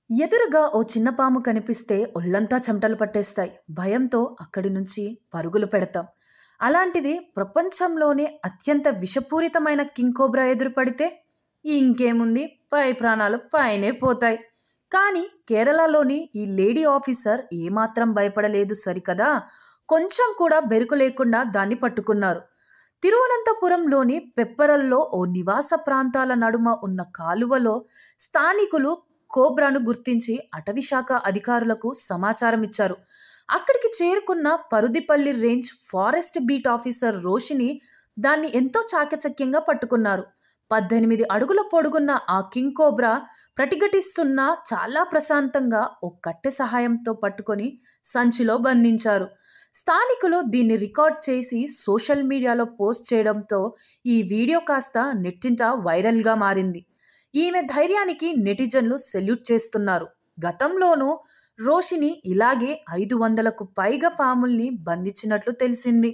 ఎదురుగా ఓ చిన్న పాము కనిపిస్తే ఒళ్ళంతా చెమటలు పట్టేస్తాయి. భయంతో అక్కడి నుంచి పరుగులు పెడతాం. అలాంటిది ప్రపంచంలోనే అత్యంత విషపూరితమైన కింగ్ కోబ్రా ఎదురుపడితే ఇంకేముంది, పై ప్రాణాలు పైనే పోతాయి. కానీ కేరళలోని ఈ లేడీ ఆఫీసర్ ఏమాత్రం భయపడలేదు సరికదా, కొంచెం కూడా బెరుకు లేకుండా దాన్ని పట్టుకున్నారు. తిరువనంతపురంలోని పెప్పరల్లో ఓ నివాస ప్రాంతాల నడుమ ఉన్న కాలువలో స్థానికులు కోబ్రాను గుర్తించి అటవీశాఖ అధికారులకు సమాచారం ఇచ్చారు. అక్కడికి చేరుకున్న Parudipalli range forest beat officer Roshini దాన్ని ఎంతో చాకచక్యంగా పట్టుకున్నారు. 18 అడుగుల పొడుగున్న ఆ కింగ్ కోబ్రా ప్రతిఘటిస్తున్న చాలా ప్రశాంతంగా ఓ కట్టె సహాయంతో పట్టుకొని సంచిలో బంధించారు. స్థానికులు దీన్ని రికార్డ్ చేసి సోషల్ మీడియాలో పోస్ట్ చేయడంతో ఈ వీడియో కాస్త నెట్టింట వైరల్గా మారింది. ఈమె ధైర్యానికి నెటిజన్లు సెల్యూట్ చేస్తున్నారు. గతంలోనూ రోషిని ఇలాగే 500కు పైగా పాముల్ని బంధించినట్లు తెలిసింది.